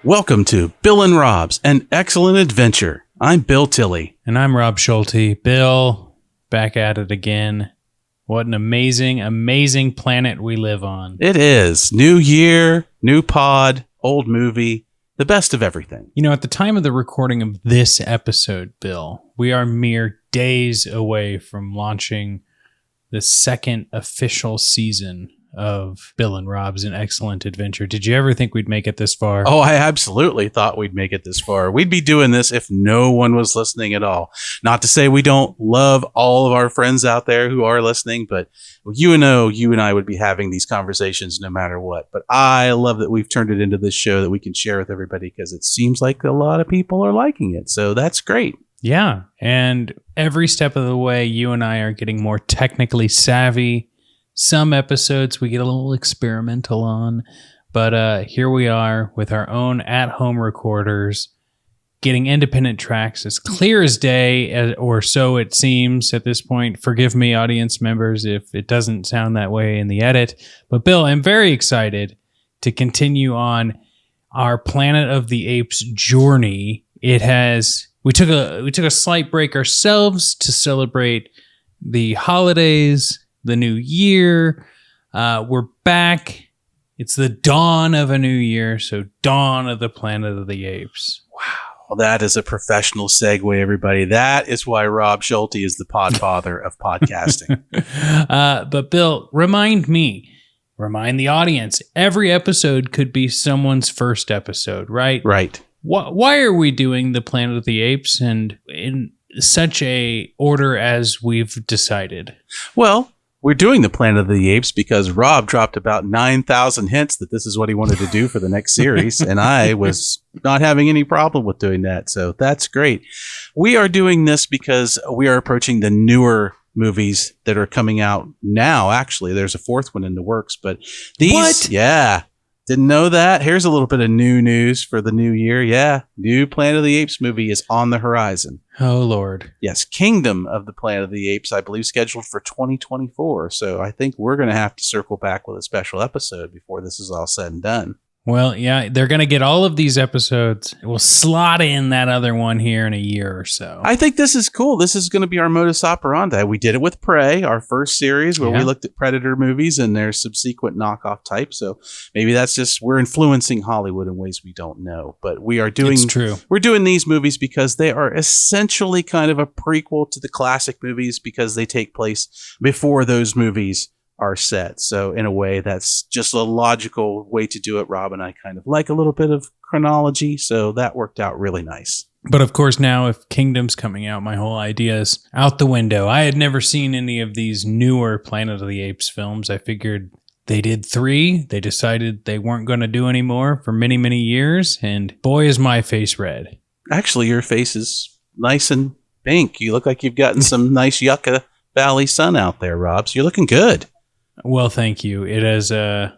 Welcome to Bill and Rob's An Excellent Adventure. I'm Bill Tilley. And I'm Rob Schulte. Bill, back at it again. What an amazing, amazing planet we live on. It is. New year, new pod, old movie, the best of everything. You know, at the time of the recording of this episode, Bill, we are mere days away from launching the second official season of Bill and Rob's An Excellent Adventure. Did you ever think we'd make it this far? Oh, I absolutely thought we'd make it this far. We'd be doing this if no one was listening at all. Not to say we don't love all of our friends out there who are listening, but you and I would be having these conversations no matter what. But I love that we've turned it into this show that we can share with everybody because it seems like a lot of people are liking it. So that's great. Yeah. And every step of the way, you and I are getting more technically savvy. Some episodes we get a little experimental on, but here we are with our own at-home recorders, getting independent tracks as clear as day, or so it seems at this point. Forgive me, audience members, if it doesn't sound that way in the edit. But Bill, I'm very excited to continue on our Planet of the Apes journey. We took a slight break ourselves to celebrate the holidays, the new year. We're back. It's the dawn of a new year, so dawn of the Planet of the Apes. Wow, that is a professional segue, everybody. That is why Rob Schulte is the podfather of podcasting. But Bill, remind the audience, every episode could be someone's first episode, right? Right. Why are we doing the Planet of the Apes and in such a order as we've decided? Well, we're doing the Planet of the Apes because Rob dropped about 9,000 hints that this is what he wanted to do for the next series, and I was not having any problem with doing that, so that's great. We are doing this because we are approaching the newer movies that are coming out now. Actually, there's a fourth one in the works, but these... What? Yeah. Didn't know that? Here's a little bit of new news for the new year. Yeah, new Planet of the Apes movie is on the horizon. Oh, Lord. Yes, Kingdom of the Planet of the Apes, I believe, scheduled for 2024. So I think we're going to have to circle back with a special episode before this is all said and done. Well, yeah, they're going to get all of these episodes. We'll slot in that other one here in a year or so. I think this is cool. This is going to be our modus operandi. We did it with Prey, our first series, where we looked at Predator movies and their subsequent knockoff type. So maybe that's just, we're influencing Hollywood in ways we don't know. But we are doing, it's true. We're doing these movies because they are essentially kind of a prequel to the classic movies because they take place before those movies are set. So in a way, that's just a logical way to do it. Rob and I kind of like a little bit of chronology, so that worked out really nice. But of course, now if Kingdom's coming out, my whole idea is out the window. I had never seen any of these newer Planet of the Apes films. I figured they did 3. They decided they weren't going to do any more for many, many years. And boy, is my face red. Actually, your face is nice and pink. You look like you've gotten some nice Yucca Valley sun out there, Rob. So you're looking good. Well, thank you. It's the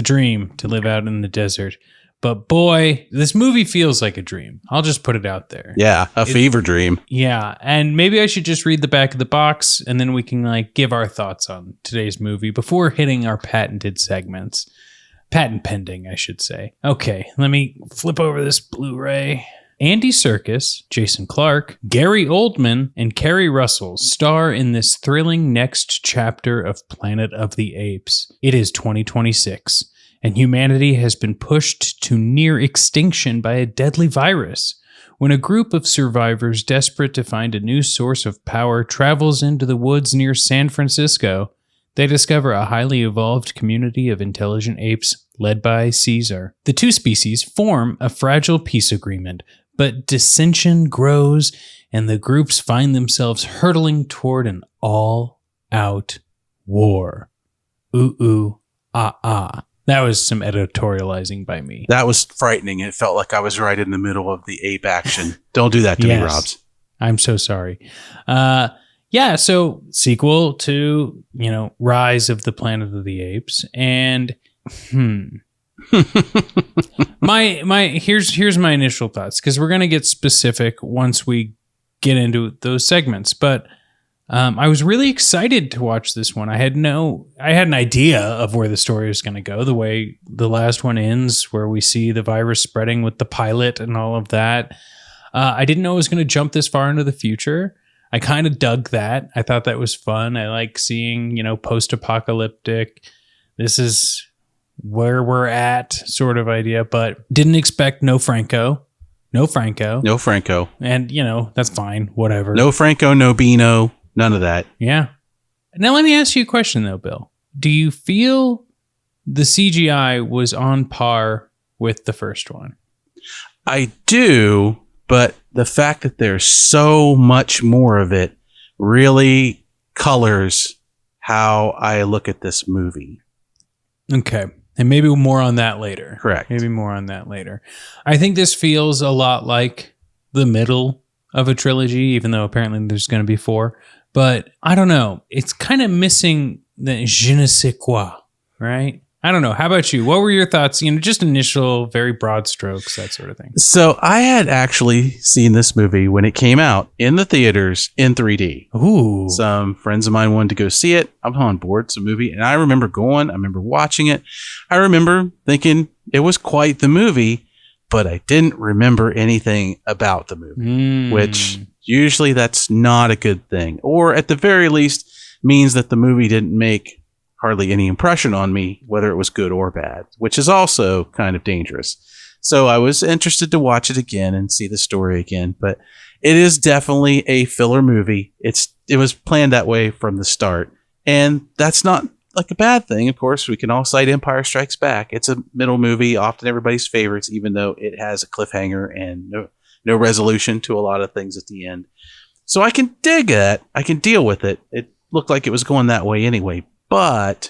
dream to live out in the desert. But boy, this movie feels like a dream. I'll just put it out there. Yeah, fever dream. Yeah, and maybe I should just read the back of the box and then we can give our thoughts on today's movie before hitting our patented segments. Patent pending, I should say. Okay, let me flip over this Blu-ray. Andy Serkis, Jason Clarke, Gary Oldman, and Kerry Russell star in this thrilling next chapter of Planet of the Apes. It is 2026, and humanity has been pushed to near extinction by a deadly virus. When a group of survivors desperate to find a new source of power travels into the woods near San Francisco, they discover a highly evolved community of intelligent apes led by Caesar. The two species form a fragile peace agreement, but dissension grows and the groups find themselves hurtling toward an all-out war. Ooh, ooh, ah, ah. That was some editorializing by me. That was frightening. It felt like I was right in the middle of the ape action. Don't do that to me, Robs. I'm so sorry. Yeah, so sequel to, Rise of the Planet of the Apes. And, here's my initial thoughts, because we're going to get specific once we get into those segments. But I was really excited to watch this one. I had an idea of where the story was going to go, the way the last one ends, where we see the virus spreading with the pilot and all of that. I didn't know it was going to jump this far into the future. I kind of dug that. I thought that was fun. I like seeing, post-apocalyptic, this is where we're at sort of idea, but didn't expect no Franco. No Franco. And, that's fine. Whatever. No Franco, no Beano, none of that. Yeah. Now let me ask you a question though, Bill. Do you feel the CGI was on par with the first one? I do, but the fact that there's so much more of it really colors how I look at this movie. Okay. And maybe more on that later. Correct. Maybe more on that later. I think this feels a lot like the middle of a trilogy, even though apparently there's going to be 4. But I don't know. It's kind of missing the je ne sais quoi, right? I don't know. How about you? What were your thoughts? Just initial, very broad strokes, that sort of thing. So I had actually seen this movie when it came out in the theaters in 3D. Ooh. Some friends of mine wanted to go see it. I'm on board. It's a movie. And I remember going. I remember watching it. I remember thinking it was quite the movie, but I didn't remember anything about the movie, which usually that's not a good thing. Or at the very least means that the movie didn't make hardly any impression on me, whether it was good or bad, which is also kind of dangerous. So I was interested to watch it again and see the story again, but it is definitely a filler movie. It was planned that way from the start, and that's not like a bad thing. Of course, we can all cite Empire Strikes Back. It's a middle movie, often everybody's favorites, even though it has a cliffhanger and no resolution to a lot of things at the end. So I can dig that. I can deal with it. It looked like it was going that way anyway. But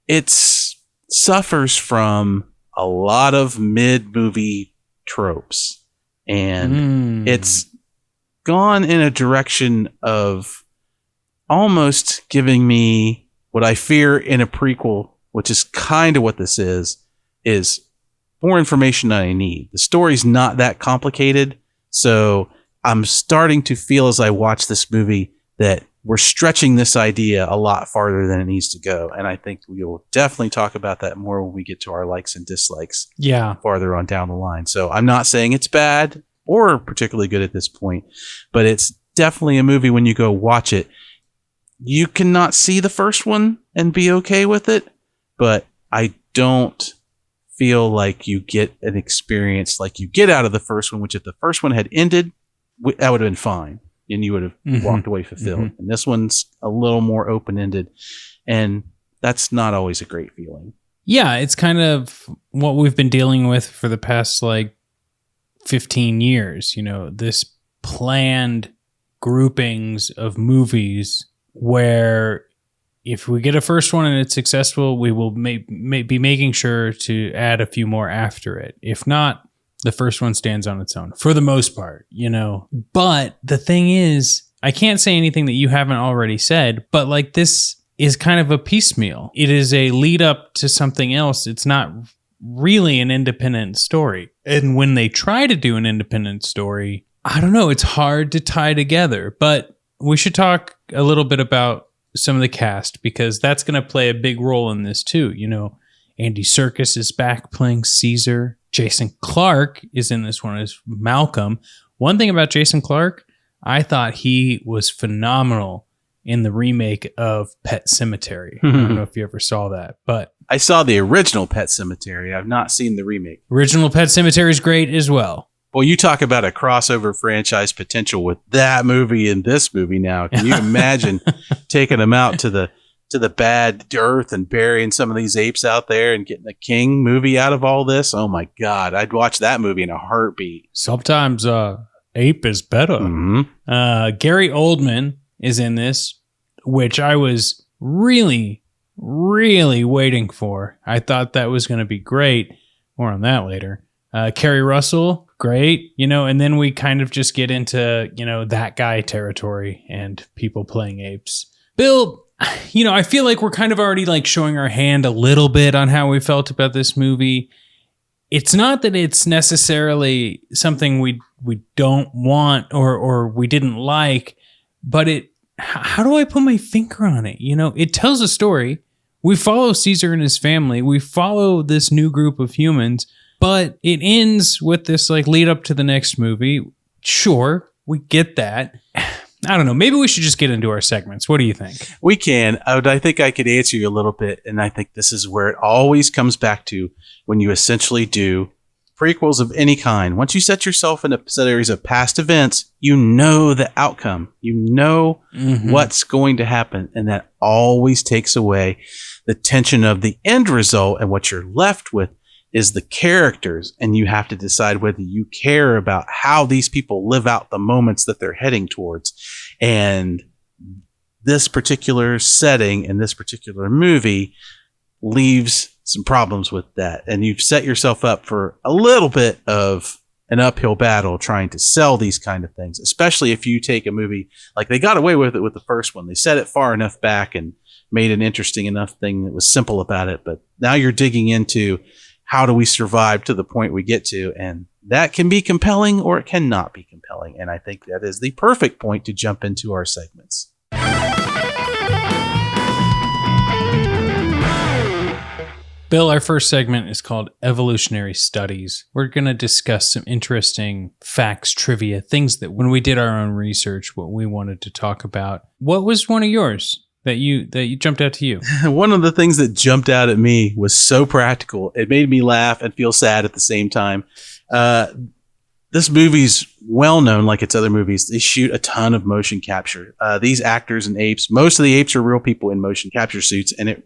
it suffers from a lot of mid-movie tropes. And it's gone in a direction of almost giving me what I fear in a prequel, which is kind of what this is more information than I need. The story's not that complicated. So I'm starting to feel as I watch this movie that we're stretching this idea a lot farther than it needs to go. And I think we will definitely talk about that more when we get to our likes and dislikes farther on down the line. So I'm not saying it's bad or particularly good at this point, but it's definitely a movie when you go watch it. You cannot see the first one and be okay with it, but I don't feel like you get an experience like you get out of the first one, which if the first one had ended, that would have been fine. And you would have walked away fulfilled. And this one's a little more open-ended, and that's not always a great feeling. Yeah, it's kind of what we've been dealing with for the past 15 years. This planned groupings of movies where if we get a first one and it's successful, we will be making sure to add a few more after it. If not, the first one stands on its own for the most part, But the thing is, I can't say anything that you haven't already said, but this is kind of a piecemeal. It is a lead up to something else. It's not really an independent story. And when they try to do an independent story, I don't know, it's hard to tie together. But we should talk a little bit about some of the cast, because that's going to play a big role in this too. Andy Serkis is back playing Caesar. Jason Clarke is in this one as Malcolm. One thing about Jason Clarke, I thought he was phenomenal in the remake of Pet Sematary. I don't know if you ever saw that, but I saw the original Pet Sematary. I've not seen the remake. Original Pet Sematary is great as well. Well, you talk about a crossover franchise potential with that movie and this movie now. Can you imagine taking them out to the bad earth and burying some of these apes out there and getting a King movie out of all this? Oh my God. I'd watch that movie in a heartbeat. Sometimes ape is better. Gary Oldman is in this, which I was really, really waiting for. I thought that was going to be great. More on that later. Kerry Russell, great. And then we kind of just get into, that guy territory and people playing apes. Bill, I feel like we're kind of already showing our hand a little bit on how we felt about this movie. It's not that it's necessarily something we don't want or we didn't like, but how do I put my finger on it? It tells a story. We follow Caesar and his family. We follow this new group of humans, but it ends with this like lead up to the next movie. Sure, we get that. I don't know. Maybe we should just get into our segments. What do you think? We can. I think I could answer you a little bit, and I think this is where it always comes back to when you essentially do prequels of any kind. Once you set yourself in a series of past events, you know the outcome. You know what's going to happen, and that always takes away the tension of the end result, and what you're left with is the characters, and you have to decide whether you care about how these people live out the moments that they're heading towards. And this particular setting in this particular movie leaves some problems with that. And you've set yourself up for a little bit of an uphill battle trying to sell these kind of things, especially if you take a movie like they got away with it with the first one. They set it far enough back and made an interesting enough thing that was simple about it. But now you're digging into how do we survive to the point we get to, and that can be compelling or it cannot be compelling. And I think that is the perfect point to jump into our segments. Bill, our first segment is called Evolutionary Studies. We're going to discuss some interesting facts, trivia, things that when we did our own research, what we wanted to talk about. What was one of yours that you jumped out to you? One of the things that jumped out at me was so practical. It made me laugh and feel sad at the same time. This movie's well known, like its other movies. They shoot a ton of motion capture. These actors and apes, most of the apes are real people in motion capture suits, and it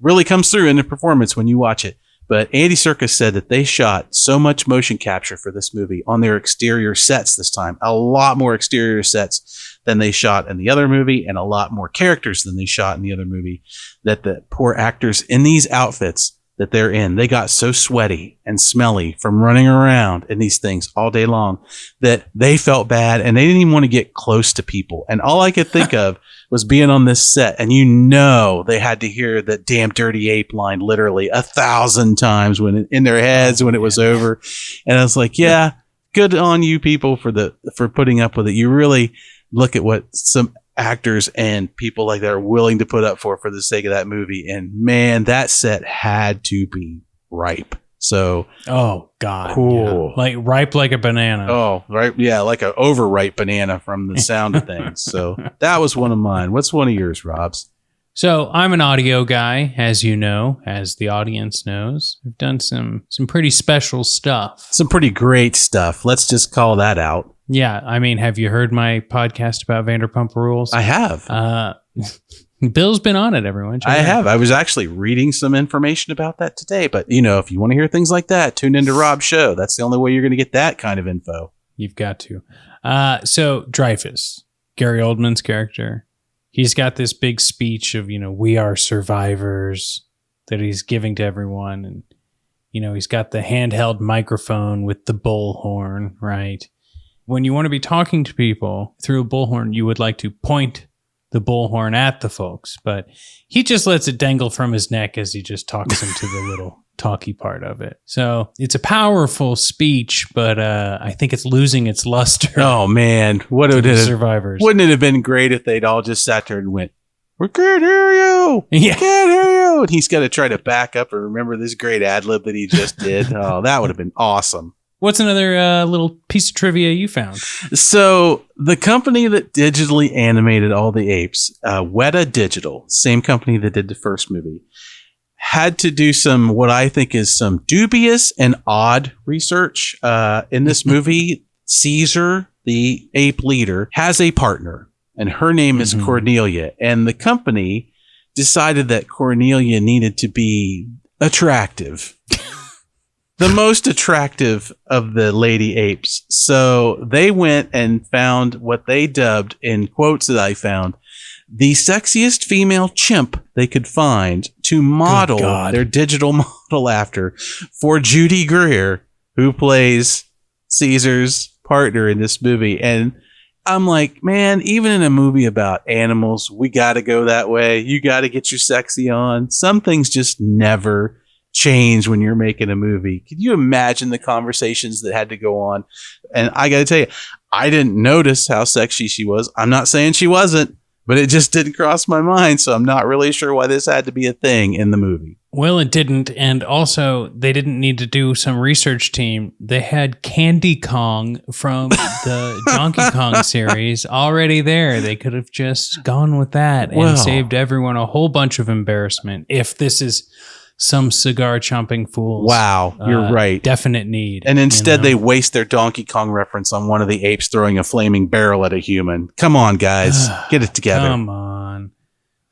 really comes through in the performance when you watch it. But Andy Serkis said that they shot so much motion capture for this movie on their exterior sets this time. A lot more exterior sets than they shot in the other movie, and a lot more characters than they shot in the other movie, that the poor actors in these outfits that they're in, they got so sweaty and smelly from running around in these things all day long that they felt bad, and they didn't even want to get close to people. And all I could think of was being on this set, and they had to hear that damn dirty ape line literally 1,000 times in their heads when it was over. And I was like, yeah, good on you people for putting up with it. You really look at what some actors and people like that are willing to put up for the sake of that movie. And man, that set had to be ripe. So, oh God, cool. Yeah. Like ripe like a banana. Oh, right. Yeah. Like an overripe banana from the sound of things. So that was one of mine. What's one of yours, Rob's? So I'm an audio guy, as you know, as the audience knows. I've done some pretty special stuff. Some pretty great stuff. Let's just call that out. Yeah, I mean, have you heard my podcast about Vanderpump Rules? I have. Bill's been on it, everyone. I have. I was actually reading some information about that today. But, if you want to hear things like that, tune into Rob's show. That's the only way you're going to get that kind of info. You've got to. So Dreyfus, Gary Oldman's character, he's got this big speech of, we are survivors that he's giving to everyone. And, he's got the handheld microphone with the bullhorn, right? When you want to be talking to people through a bullhorn, you would like to point the bullhorn at the folks, but he just lets it dangle from his neck as he just talks into the little talky part of it. So it's a powerful speech, but I think it's losing its luster. Oh man, survivors. Wouldn't it have been great if they'd all just sat there and went, "We can't hear you. Yeah. Can't hear you." And he's got to try to back up and remember this great ad lib that he just did. Oh, that would have been awesome. What's another little piece of trivia you found? So the company that digitally animated all the apes, Weta Digital, same company that did the first movie, had to do what I think is some dubious and odd research. In this movie, Caesar, the ape leader, has a partner, and her name is Cornelia. And the company decided that Cornelia needed to be attractive. The most attractive of the lady apes. So they went and found what they dubbed, in quotes that I found, the sexiest female chimp they could find to model their digital model after for Judy Greer, who plays Caesar's partner in this movie. And I'm like, man, even in a movie about animals, we got to go that way. You got to get your sexy on. Some things just never change when you're making a movie. Could you imagine the conversations that had to go on? And I got to tell you, I didn't notice how sexy she was. I'm not saying she wasn't, but it just didn't cross my mind. So I'm not really sure why this had to be a thing in the movie. Well, it didn't. And also, they didn't need to do some research team. They had Candy Kong from the Donkey Kong series already there. They could have just gone with that and saved everyone a whole bunch of embarrassment if this is some cigar chomping fools. Wow, you're right. Definite need. And instead, they waste their Donkey Kong reference on one of the apes throwing a flaming barrel at a human. Come on, guys. Get it together. Come on.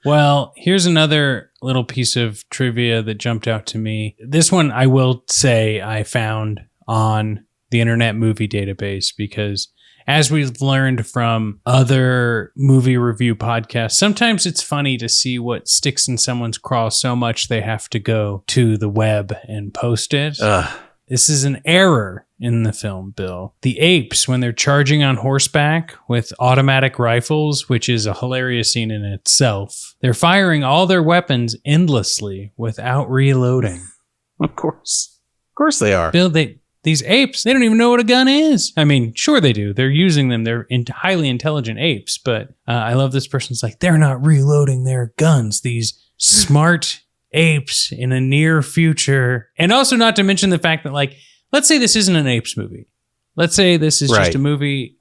Well, here's another little piece of trivia that jumped out to me. This one, I will say, I found on the Internet Movie Database because, as we've learned from other movie review podcasts, sometimes it's funny to see what sticks in someone's craw so much they have to go to the web and post it. This is an error in the film, Bill. The apes, when they're charging on horseback with automatic rifles, which is a hilarious scene in itself, they're firing all their weapons endlessly without reloading. Of course. Of course they are. Bill, these apes, they don't even know what a gun is. I mean, sure they do. They're using them. They're highly intelligent apes. But I love this person's like, they're not reloading their guns. These smart apes in a near future. And also not to mention the fact that, like, let's say this isn't an apes movie. Let's say this is just a movie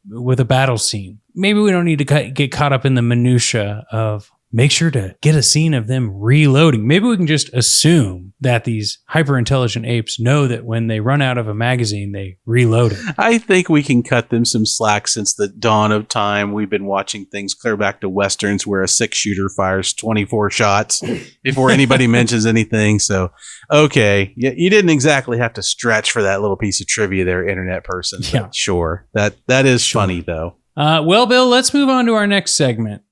with a battle scene. Maybe we don't need to get caught up in the minutia of make sure to get a scene of them reloading. Maybe we can just assume that these hyper-intelligent apes know that when they run out of a magazine, they reload it. I think we can cut them some slack. Since the dawn of time, we've been watching things clear back to Westerns where a 6-shooter fires 24 shots before anybody mentions anything. So, okay, you didn't exactly have to stretch for that little piece of trivia there, internet person. Yeah. Sure. That is funny, though. Well, Bill, let's move on to our next segment.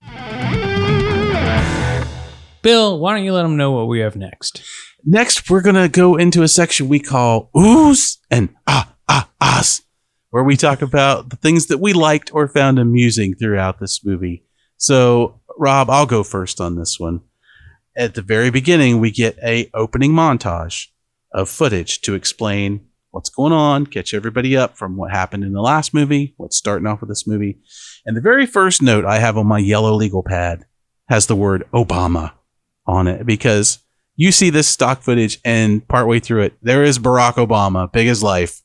Bill, why don't you let them know what we have next? Next, we're going to go into a section we call Oohs and Ahs, where we talk about the things that we liked or found amusing throughout this movie. So, Rob, I'll go first on this one. At the very beginning, we get a opening montage of footage to explain what's going on, catch everybody up from what happened in the last movie, what's starting off with this movie. And the very first note I have on my yellow legal pad has the word Obama on it, because you see this stock footage and partway through it, there is Barack Obama, big as life.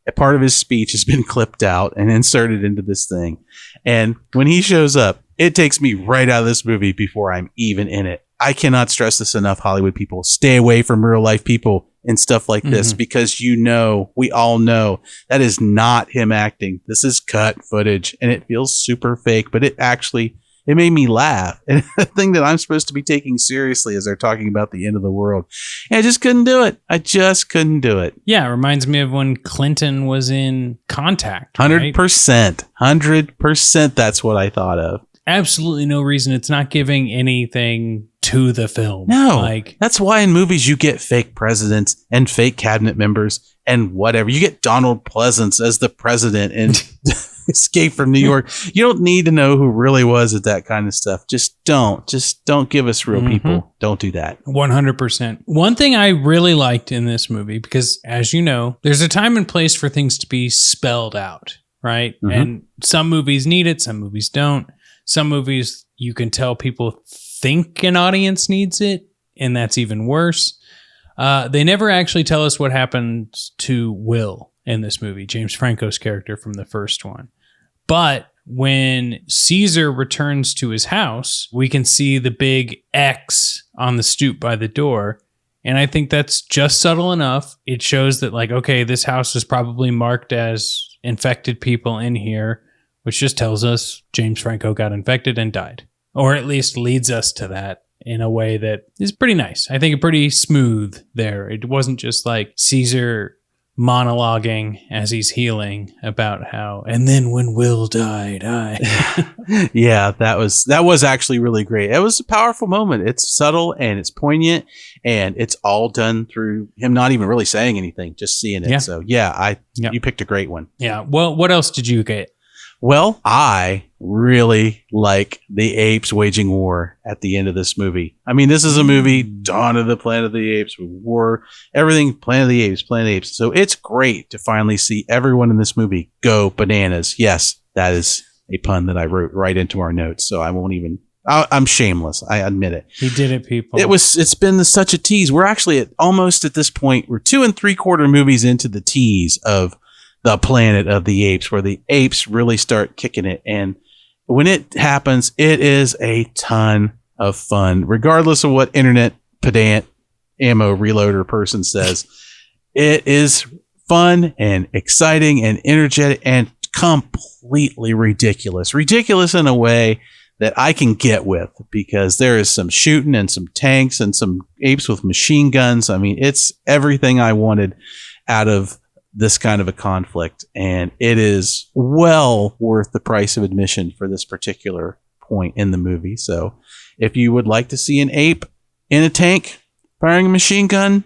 A part of his speech has been clipped out and inserted into this thing. And when he shows up, it takes me right out of this movie before I'm even in it. I cannot stress this enough, Hollywood people. Stay away from real life people and stuff like this, because we all know that is not him acting. This is cut footage and it feels super fake, but it made me laugh. And the thing that I'm supposed to be taking seriously as they're talking about the end of the world. And I just couldn't do it. Yeah, it reminds me of when Clinton was in Contact. 100%. 100% that's what I thought of. Absolutely no reason. It's not giving anything to the film. No, that's why in movies you get fake presidents and fake cabinet members and whatever. You get Donald Pleasance as the president and Escape from New York. You don't need to know who really was at that kind of stuff. Just don't give us real people. Don't do that. 100%. One thing I really liked in this movie, because as you know, there's a time and place for things to be spelled out, right? And some movies need it, some movies don't. Some movies you can tell people think an audience needs it, and that's even worse. They never actually tell us what happens to Will in this movie, James Franco's character from the first one. But when Caesar returns to his house, we can see the big X on the stoop by the door. And I think that's just subtle enough. It shows that, like, okay, this house is probably marked as infected people in here, which just tells us James Franco got infected and died. Or at least leads us to that in a way that is pretty nice. I think pretty smooth there. It wasn't just like Caesar monologuing as he's healing about how, and then when Will died, Yeah, that was actually really great. It was a powerful moment. It's subtle and it's poignant, and it's all done through him not even really saying anything, just seeing it. Yeah. So you picked a great one. Yeah. Well, what else did you get? Well, I really like the apes waging war at the end of this movie. I mean, this is a movie, Dawn of the Planet of the Apes, war, everything, Planet of the Apes. So it's great to finally see everyone in this movie go bananas. Yes, that is a pun that I wrote right into our notes. So I won't even, I'm shameless. I admit it. He did it, people. It's been such a tease. We're actually almost at this point, we're 2 3/4 movies into the tease of the Planet of the Apes, where the apes really start kicking it. And when it happens, it is a ton of fun, regardless of what internet pedant ammo reloader person says. It is fun and exciting and energetic and completely ridiculous. Ridiculous in a way that I can get with, because there is some shooting and some tanks and some apes with machine guns. I mean, it's everything I wanted out of this kind of a conflict, and it is well worth the price of admission for this particular point in the movie. So if you would like to see an ape in a tank firing a machine gun,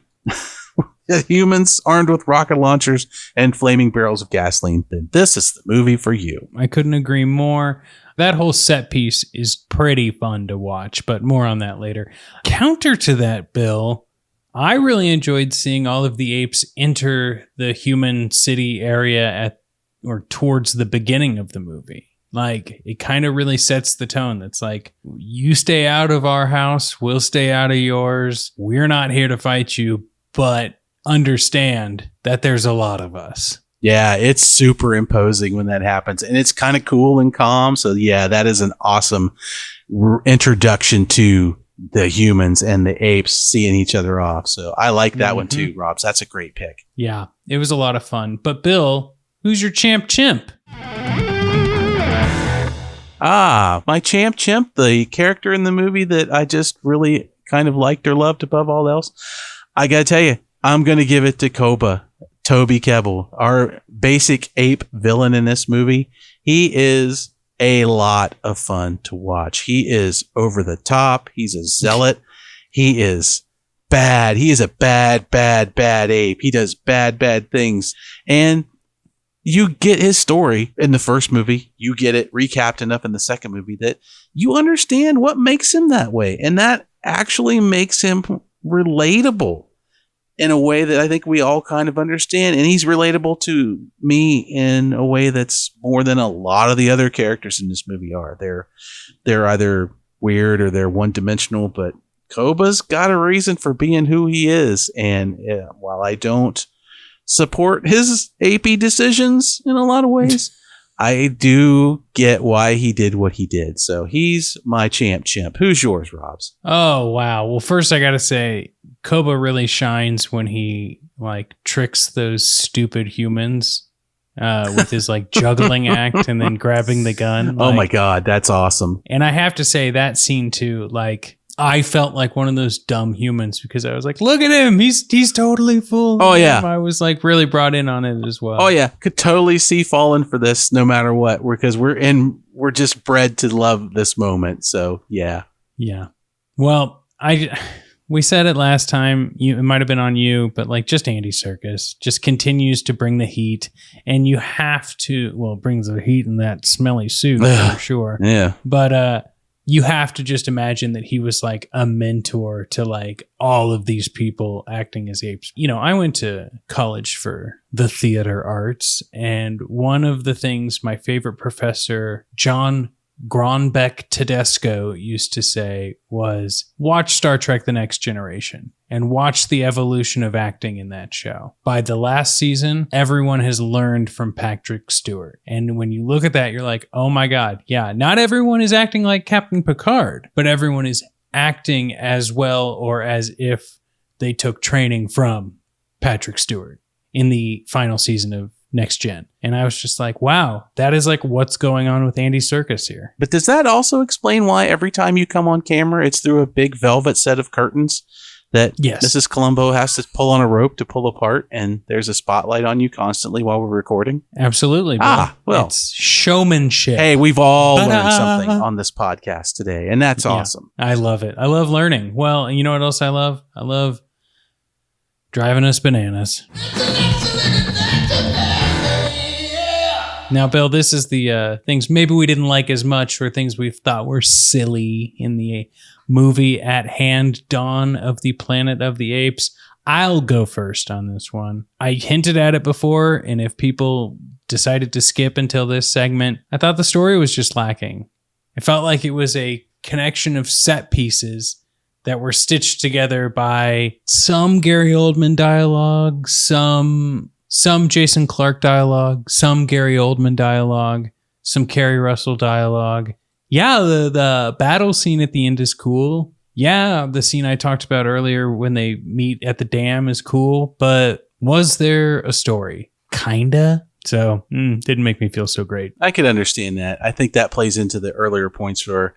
humans armed with rocket launchers and flaming barrels of gasoline, then this is the movie for you. I couldn't agree more. That whole set piece is pretty fun to watch, but more on that later. Counter to that, Bill, I really enjoyed seeing all of the apes enter the human city area towards the beginning of the movie. Like, it kind of really sets the tone. It's like, you stay out of our house, we'll stay out of yours. We're not here to fight you, but understand that there's a lot of us. Yeah, it's super imposing when that happens, and it's kind of cool and calm. So yeah, that is an awesome introduction to the humans and the apes seeing each other off. So I like that one too, Robs. That's a great pick. Yeah, it was a lot of fun. But Bill, who's your champ chimp? My champ chimp, the character in the movie that I just really kind of liked or loved above all else. I got to tell you, I'm going to give it to Toby Kebbell, our basic ape villain in this movie. He is a lot of fun to watch. He is over the top. He's a zealot. He is bad. He is a bad ape. He does bad things. And you get his story in the first movie. You get it recapped enough in the second movie that you understand what makes him that way. And that actually makes him relatable in a way that I think we all kind of understand. And he's relatable to me in a way that's more than a lot of the other characters in this movie are. They're either weird or they're one-dimensional, but Koba's got a reason for being who he is. And while I don't support his AP decisions in a lot of ways, I do get why he did what he did. So he's my champ chimp. Who's yours, Robs? Oh, wow. Well, first I got to say, Koba really shines when he like tricks those stupid humans with his like juggling act and then grabbing the gun. Oh my God, that's awesome. And I have to say that scene too, like I felt like one of those dumb humans because I was like, look at him. He's totally full. Oh yeah. I was like really brought in on it as well. Oh yeah. Could totally see falling for this no matter what, because we're just bred to love this moment. So yeah. Yeah. Well, we said it last time, it might have been on you, but like just Andy Serkis just continues to bring the heat, and you have to, well, it brings the heat in that smelly suit for sure. Yeah. But you have to just imagine that he was like a mentor to like all of these people acting as apes. You know, I went to college for the theater arts, and one of the things my favorite professor, John Gronbeck Tedesco, used to say was, watch Star Trek The Next Generation and watch the evolution of acting in that show. By the last season, everyone has learned from Patrick Stewart. And when you look at that, you're like, oh my God, yeah, not everyone is acting like Captain Picard, but everyone is acting as well or as if they took training from Patrick Stewart in the final season of Next Gen. And I was just like, wow, that is like what's going on with Andy Serkis here. But does that also explain why every time you come on camera, it's through a big velvet set of curtains that Mrs. Columbo has to pull on a rope to pull apart, and there's a spotlight on you constantly while we're recording? Absolutely. Well, it's showmanship. Hey, we've all learned something on this podcast today, and that's awesome. I love it. I love learning. Well, you know what else I love? I love driving us bananas. Now, Bill, this is the things maybe we didn't like as much, or things we thought were silly in the movie at hand, Dawn of the Planet of the Apes. I'll go first on this one. I hinted at it before, and if people decided to skip until this segment. I thought the story was just lacking. It felt like it was a connection of set pieces that were stitched together by some Gary Oldman dialogue, some Jason Clarke dialogue, some Gary Oldman dialogue, some Kerry Russell dialogue. Yeah, the battle scene at the end is cool. Yeah, the scene I talked about earlier when they meet at the dam is cool, but was there a story? Kinda. So, didn't make me feel so great. I could understand that. I think that plays into the earlier points where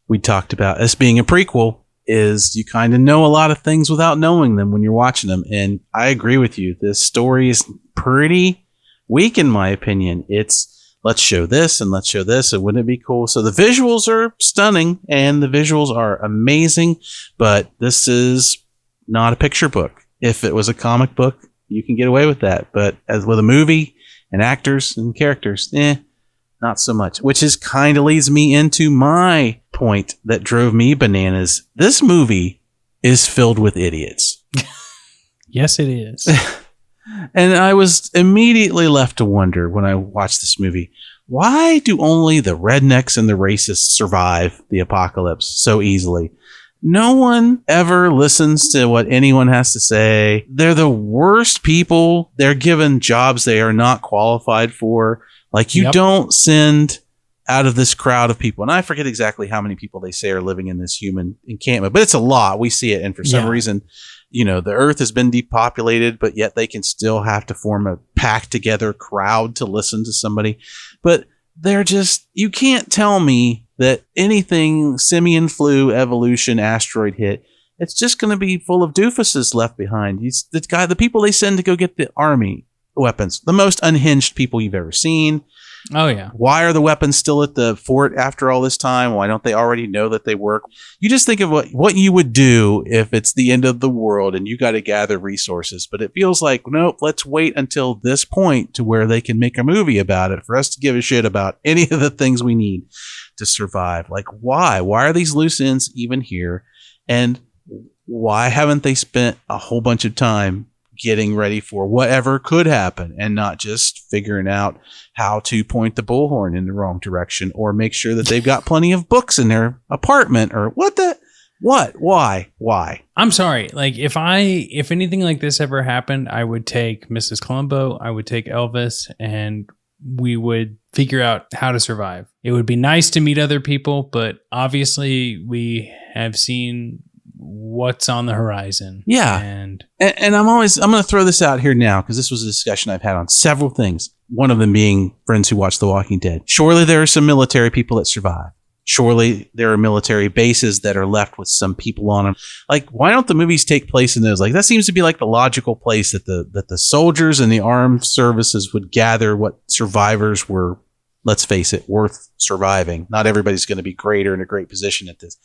we talked about us being a prequel is you kind of know a lot of things without knowing them when you're watching them. And I agree with you. This story is pretty weak in my opinion. It's let's show this and let's show this. And wouldn't it be cool? So the visuals are stunning and the visuals are amazing, but this is not a picture book. If it was a comic book, you can get away with that. But as with a movie and actors and characters, not so much, which is kind of leads me into my point that drove me bananas. This movie is filled with idiots. Yes, it is. And I was immediately left to wonder when I watched this movie, why do only the rednecks and the racists survive the apocalypse so easily? No one ever listens to what anyone has to say. They're the worst people. They're given jobs they are not qualified for. Like you don't send out of this crowd of people. And I forget exactly how many people they say are living in this human encampment, but it's a lot. We see it. And for some reason, the earth has been depopulated, but yet they can still have to form a packed together crowd to listen to somebody. But they're just, you can't tell me that anything simian flu, evolution, asteroid hit, it's just going to be full of doofuses left behind. The people they send to go get the army weapons, the most unhinged people you've ever seen. Oh, yeah. Why are the weapons still at the fort after all this time? Why don't they already know that they work? You just think of what you would do if it's the end of the world and you got to gather resources. But it feels like, nope, let's wait until this point to where they can make a movie about it for us to give a shit about any of the things we need to survive. Like, why? Why are these loose ends even here? And why haven't they spent a whole bunch of time getting ready for whatever could happen and not just figuring out how to point the bullhorn in the wrong direction or make sure that they've got plenty of books in their apartment or why? I'm sorry. Like if anything like this ever happened, I would take Mrs. Columbo, I would take Elvis, and we would figure out how to survive. It would be nice to meet other people, but obviously we have seen what's on the horizon. Yeah. And I'm going to throw this out here now because this was a discussion I've had on several things. One of them being friends who watch The Walking Dead. Surely there are some military people that survive. Surely there are military bases that are left with some people on them. Like, why don't the movies take place in those? Like, that seems to be like the logical place that the soldiers and the armed services would gather what survivors were, let's face it, worth surviving. Not everybody's going to be great or in a great position at this.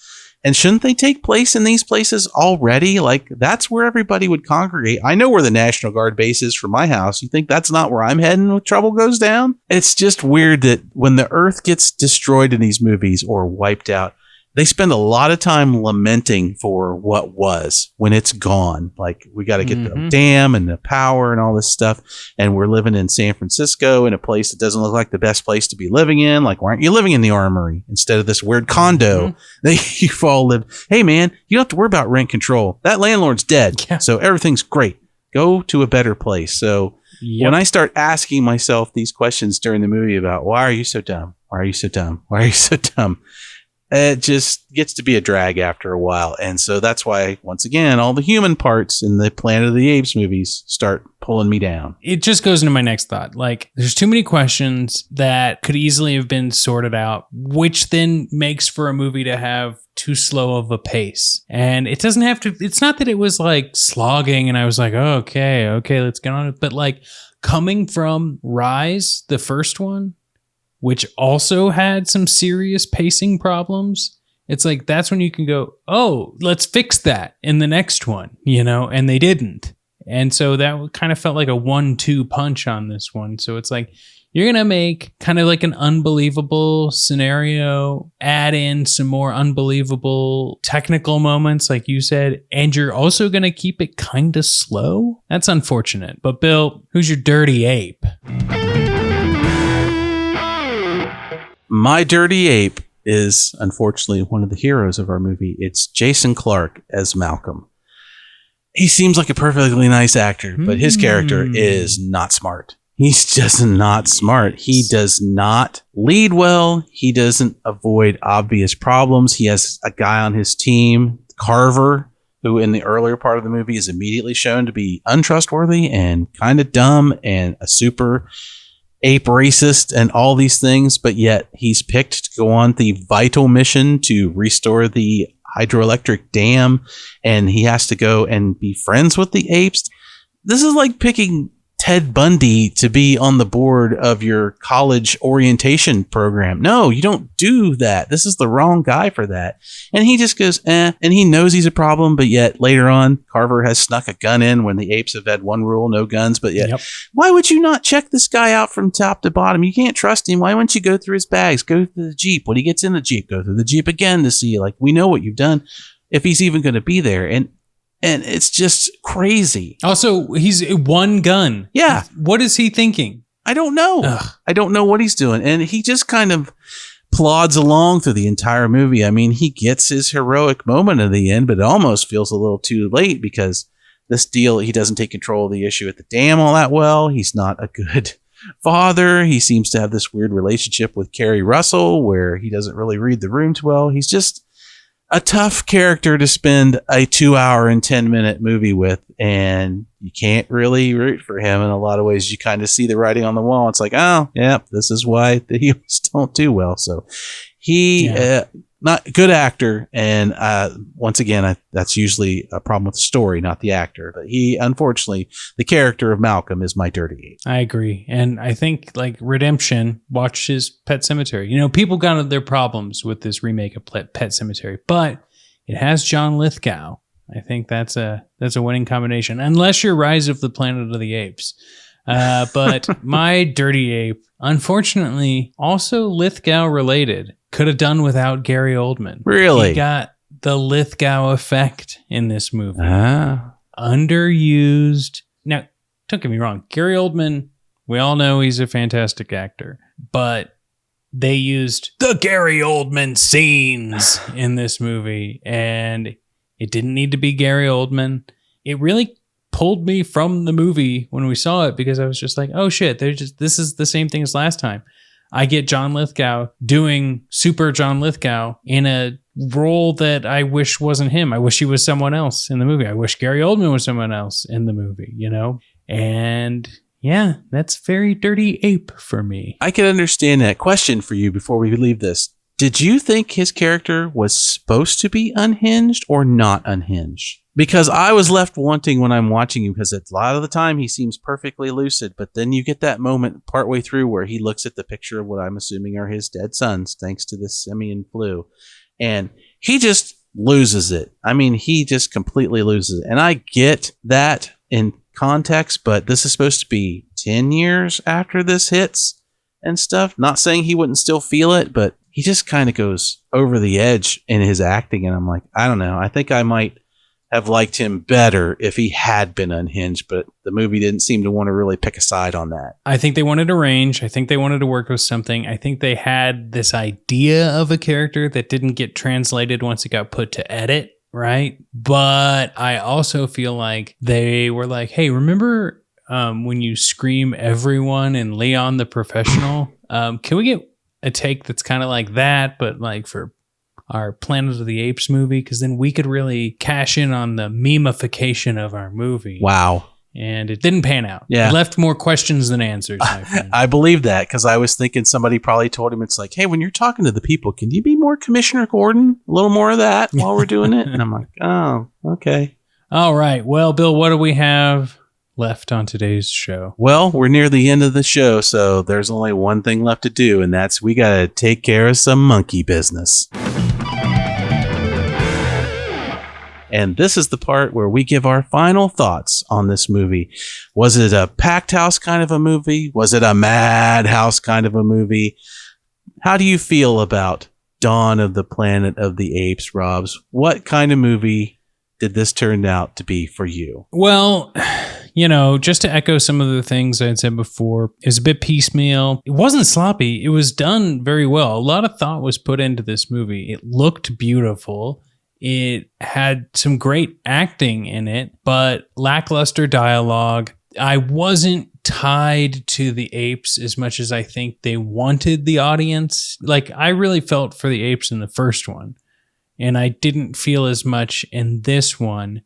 And shouldn't they take place in these places already? Like, that's where everybody would congregate. I know where the National Guard base is from my house. You think that's not where I'm heading when trouble goes down? It's just weird that when the earth gets destroyed in these movies or wiped out, they spend a lot of time lamenting for what was when it's gone. Like, we got to get the dam and the power and all this stuff. And we're living in San Francisco in a place that doesn't look like the best place to be living in. Like, why aren't you living in the Armory instead of this weird condo that you've all lived? Hey, man, you don't have to worry about rent control. That landlord's dead. Yeah. So everything's great. Go to a better place. So when I start asking myself these questions during the movie about why are you so dumb? Why are you so dumb? Why are you so dumb? It just gets to be a drag after a while. And so that's why, once again, all the human parts in the Planet of the Apes movies start pulling me down. It just goes into my next thought. Like, there's too many questions that could easily have been sorted out, which then makes for a movie to have too slow of a pace. And it doesn't have to, it's not that it was like slogging and I was like, oh, okay, let's get on it. But like coming from Rise, the first one, which also had some serious pacing problems, it's like, that's when you can go, oh, let's fix that in the next one, and they didn't. And so that kind of felt like a 1-2 punch on this one. So it's like, you're going to make kind of like an unbelievable scenario, add in some more unbelievable technical moments, like you said, and you're also going to keep it kind of slow. That's unfortunate. But Bill, who's your dirty ape? My Dirty Ape is unfortunately one of the heroes of our movie. It's Jason Clarke as Malcolm. He seems like a perfectly nice actor, but his character is not smart. He's just not smart. He does not lead well. He doesn't avoid obvious problems. He has a guy on his team, Carver, who in the earlier part of the movie is immediately shown to be untrustworthy and kind of dumb and a super ape racist and all these things, but yet he's picked to go on the vital mission to restore the hydroelectric dam, and he has to go and be friends with the apes. This is like picking Ted Bundy to be on the board of your college orientation program. No, you don't do that. This is the wrong guy for that. And he just goes, and he knows he's a problem, but yet later on, Carver has snuck a gun in when the apes have had one rule, no guns, but yet, why would you not check this guy out from top to bottom? You can't trust him. Why wouldn't you go through his bags, go through the Jeep? When he gets in the Jeep, go through the Jeep again to see, like, we know what you've done, if he's even going to be there. And it's just crazy. Also, he's one gun. Yeah. What is he thinking? I don't know. Ugh. I don't know what he's doing. And he just kind of plods along through the entire movie. I mean, he gets his heroic moment at the end, but it almost feels a little too late because this deal, he doesn't take control of the issue at the dam all that well. He's not a good father. He seems to have this weird relationship with Carrie Russell where he doesn't really read the room too well. He's just a tough character to spend a 2 hour and 10-minute movie with, and you can't really root for him in a lot of ways. You kind of see the writing on the wall. It's like, oh, yeah, this is why the heroes don't do well. So he, not a good actor, and once again, that's usually a problem with the story, not the actor. But he, unfortunately, the character of Malcolm is my Dirty Ape. I agree, and I think like Redemption, watch his Pet Sematary. You know, people got their problems with this remake of Pet Sematary, but it has John Lithgow. I think that's a winning combination, unless you're Rise of the Planet of the Apes. But my Dirty Ape, unfortunately, also Lithgow related. Could have done without Gary Oldman. Really? He got the Lithgow effect in this movie. Underused. Now, don't get me wrong. Gary Oldman, we all know he's a fantastic actor, but they used the Gary Oldman scenes in this movie, and it didn't need to be Gary Oldman. It really pulled me from the movie when we saw it because I was just like, oh shit, this is the same thing as last time. I get John Lithgow doing super John Lithgow in a role that I wish wasn't him. I wish he was someone else in the movie. I wish Gary Oldman was someone else in the movie, you know? And yeah, that's very Dirty Ape for me. I can understand that. Question for you before we leave this. Did you think his character was supposed to be unhinged or not unhinged? Because I was left wanting when I'm watching him, because a lot of the time he seems perfectly lucid, but then you get that moment partway through where he looks at the picture of what I'm assuming are his dead sons, thanks to the simian flu, and he just loses it. I mean, he just completely loses it. And I get that in context, but this is supposed to be 10 years after this hits and stuff. Not saying he wouldn't still feel it, but he just kind of goes over the edge in his acting, and I'm like, I don't know. I think I might have liked him better if he had been unhinged, but the movie didn't seem to want to really pick a side on that. I think they wanted a range. I think they wanted to work with something. I think they had this idea of a character that didn't get translated once it got put to edit, right? But I also feel like they were like, hey, remember when you scream everyone in Leon the Professional? Can we get a take that's kind of like that, but like for our Planet of the Apes movie? Because then we could really cash in on the memification of our movie. Wow. And it didn't pan out. Yeah. It left more questions than answers, my friend. I believe that, because I was thinking somebody probably told him, it's like, hey, when you're talking to the people, can you be more Commissioner Gordon? A little more of that while we're doing it? And I'm like, oh, okay. All right. Well, Bill, what do we have left on today's show? Well, we're near the end of the show, so there's only one thing left to do, and that's we got to take care of some monkey business. And this is the part where we give our final thoughts on this movie. Was it a packed house kind of a movie? Was it a madhouse kind of a movie? How do you feel about Dawn of the Planet of the Apes, Robs? What kind of movie did this turn out to be for you? Well, just to echo some of the things I had said before, it was a bit piecemeal. It wasn't sloppy. It was done very well. A lot of thought was put into this movie. It looked beautiful. It had some great acting in it, but lackluster dialogue. I wasn't tied to the apes as much as I think they wanted the audience. Like, I really felt for the apes in the first one, and I didn't feel as much in this one.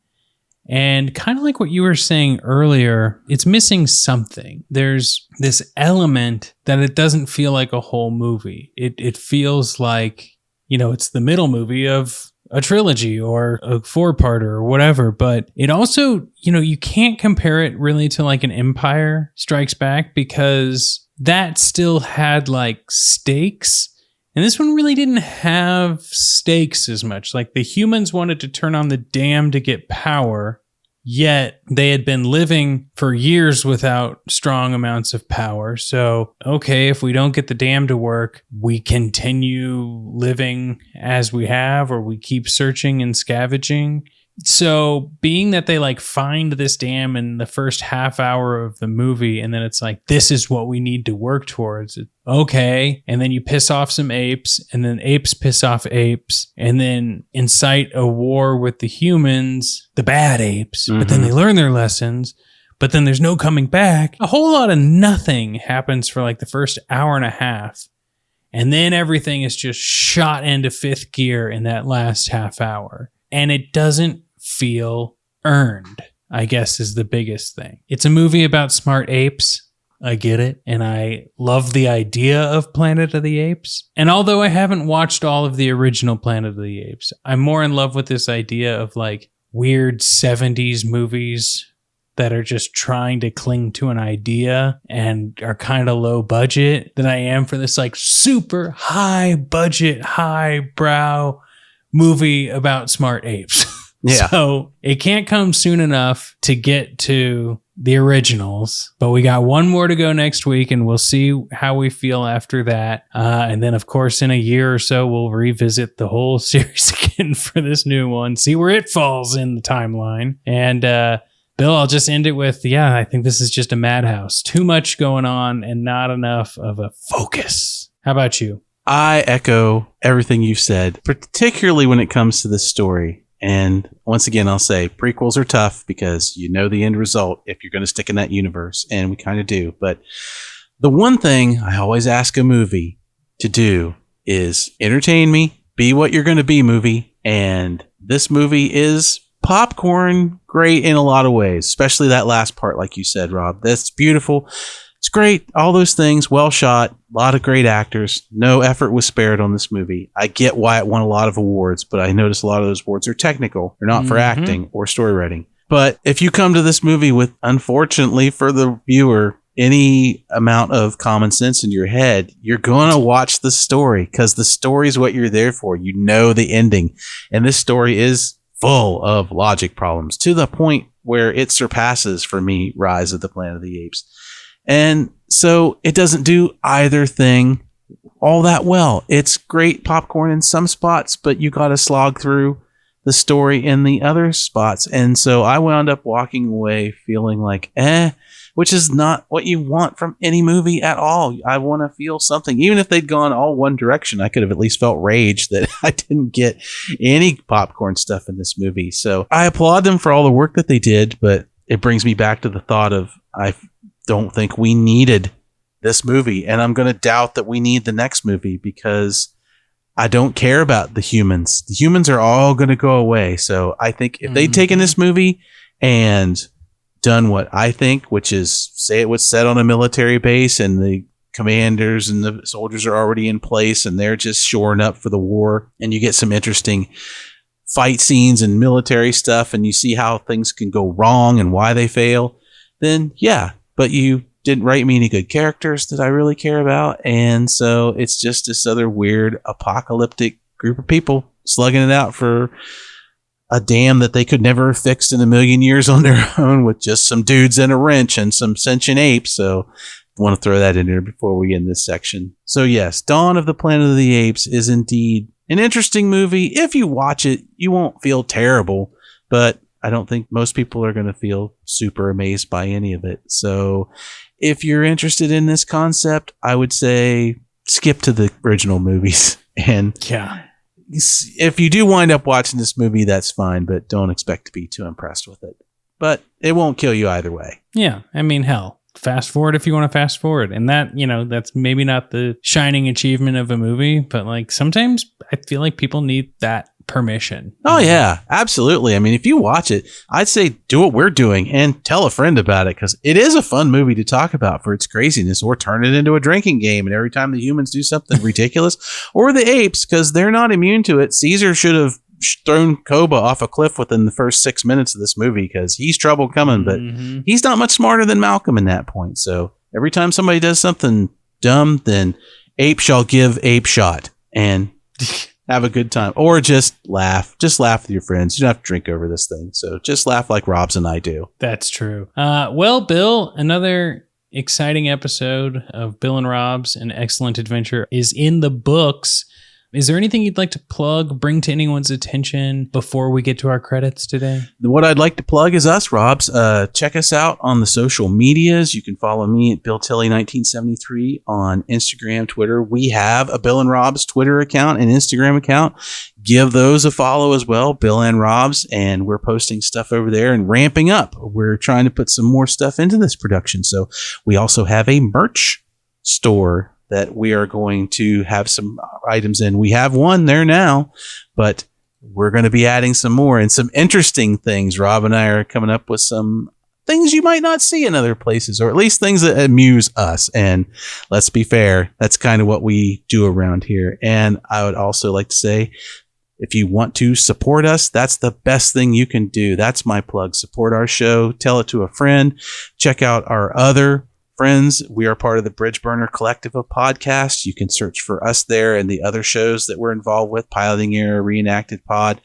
And kind of like what you were saying earlier, it's missing something. There's this element that it doesn't feel like a whole movie. It feels like, it's the middle movie of a trilogy or a 4-parter or whatever. But it also, you can't compare it really to like an Empire Strikes Back, because that still had like stakes. And this one really didn't have stakes as much. Like, the humans wanted to turn on the dam to get power, yet they had been living for years without strong amounts of power. So, okay, if we don't get the dam to work, we continue living as we have, or we keep searching and scavenging. So being that they like find this dam in the first half hour of the movie, and then it's like, this is what we need to work towards. Okay. And then you piss off some apes, and then apes piss off apes, and then incite a war with the humans, the bad apes, but then they learn their lessons, but then there's no coming back. A whole lot of nothing happens for like the first hour and a half. And then everything is just shot into fifth gear in that last half hour. And it doesn't feel earned, I guess, is the biggest thing. It's a movie about smart apes. I get it. And I love the idea of Planet of the Apes. And although I haven't watched all of the original Planet of the Apes, I'm more in love with this idea of like weird 70s movies that are just trying to cling to an idea and are kind of low budget than I am for this like super high budget, high brow movie about smart apes. Yeah. So it can't come soon enough to get to the originals, but we got one more to go next week, and we'll see how we feel after that. And then, of course, in a year or so, we'll revisit the whole series again for this new one, see where it falls in the timeline. And Bill, I'll just end it with, I think this is just a madhouse. Too much going on and not enough of a focus. How about you? I echo everything you've said, particularly when it comes to this story. And once again, I'll say prequels are tough because you know the end result if you're going to stick in that universe, and we kind of do. But the one thing I always ask a movie to do is entertain me, be what you're going to be, movie. And this movie is popcorn great in a lot of ways, especially that last part, like you said, Rob. That's beautiful. It's great. All those things, well shot, a lot of great actors. No effort was spared on this movie. I get why it won a lot of awards, but I notice a lot of those awards are technical. They're not for acting or story writing. But if you come to this movie with, unfortunately for the viewer, any amount of common sense in your head, you're going to watch the story because the story is what you're there for. You know the ending. And this story is full of logic problems to the point where it surpasses, for me, Rise of the Planet of the Apes. And so it doesn't do either thing all that well. It's great popcorn in some spots, but you got to slog through the story in the other spots. And so I wound up walking away feeling like, which is not what you want from any movie at all. I want to feel something. Even if they'd gone all one direction, I could have at least felt rage that I didn't get any popcorn stuff in this movie. So I applaud them for all the work that they did, but it brings me back to the thought of, I don't think we needed this movie, and I'm going to doubt that we need the next movie because I don't care about the humans. The humans are all going to go away. So I think if they'd taken this movie and done what I think, which is say it was set on a military base and the commanders and the soldiers are already in place and they're just shoring up for the war, and you get some interesting fight scenes and military stuff, and you see how things can go wrong and why they fail, then yeah. But you didn't write me any good characters that I really care about. And so it's just this other weird apocalyptic group of people slugging it out for a dam that they could never have fixed in a million years on their own with just some dudes and a wrench and some sentient apes. So I want to throw that in there before we end this section. So yes, Dawn of the Planet of the Apes is indeed an interesting movie. If you watch it, you won't feel terrible, but I don't think most people are going to feel super amazed by any of it. So if you're interested in this concept, I would say skip to the original movies. And Yeah. if you do wind up watching this movie, that's fine, but don't expect to be too impressed with it. But it won't kill you either way. Yeah. I mean, hell, fast forward if you want to fast forward. And that, that's maybe not the shining achievement of a movie, but like sometimes I feel like people need that permission. Oh, yeah, absolutely. I mean, if you watch it, I'd say do what we're doing and tell a friend about it, because it is a fun movie to talk about for its craziness, or turn it into a drinking game. And every time the humans do something ridiculous, or the apes, because they're not immune to it. Caesar should have thrown Koba off a cliff within the first 6 minutes of this movie, because he's trouble coming, but he's not much smarter than Malcolm in that point. So every time somebody does something dumb, then ape shall give ape shot and have a good time, or just laugh with your friends. You don't have to drink over this thing. So just laugh like Robs and I do. That's true. Well, Bill, another exciting episode of Bill and Rob's An Excellent Adventure is in the books. Is there anything you'd like to plug, bring to anyone's attention before we get to our credits today? What I'd like to plug is us, Robs. Check us out on the social medias. You can follow me at BillTilly1973 on Instagram, Twitter. We have a Bill and Rob's Twitter account and Instagram account. Give those a follow as well, Bill and Rob's, and we're posting stuff over there and ramping up. We're trying to put some more stuff into this production. So we also have a merch store that we are going to have some items in. We have one there now, but we're going to be adding some more and some interesting things. Rob and I are coming up with some things you might not see in other places, or at least things that amuse us. And let's be fair, that's kind of what we do around here. And I would also like to say, if you want to support us, that's the best thing you can do. That's my plug. Support our show. Tell it to a friend. Check out our other friends. We are part of the Bridge Burner Collective of podcasts. You can search for us there and the other shows that we're involved with, Piloting Error, Reenacted Pod,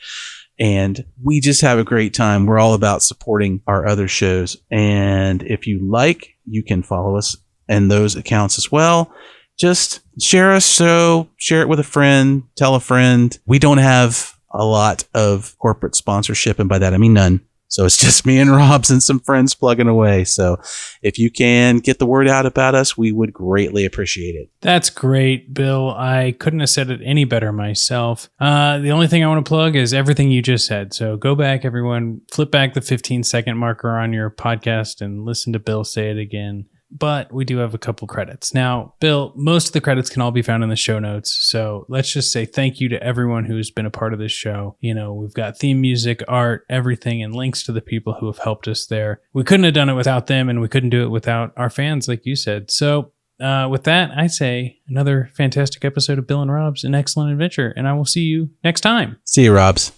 and we just have a great time. We're all about supporting our other shows. And if you like, you can follow us in those accounts as well. Just share us, share it with a friend, tell a friend. We don't have a lot of corporate sponsorship, and by that I mean none. So it's just me and Robs and some friends plugging away. So if you can get the word out about us, we would greatly appreciate it. That's great, Bill. I couldn't have said it any better myself. The only thing I want to plug is everything you just said. So go back, everyone, flip back the 15-second marker on your podcast and listen to Bill say it again. But we do have a couple credits. Now, Bill, most of the credits can all be found in the show notes. So let's just say thank you to everyone who's been a part of this show. We've got theme music, art, everything, and links to the people who have helped us there. We couldn't have done it without them, and we couldn't do it without our fans, like you said. So with that, I say another fantastic episode of Bill and Rob's An Excellent Adventure, and I will see you next time. See you, Robs.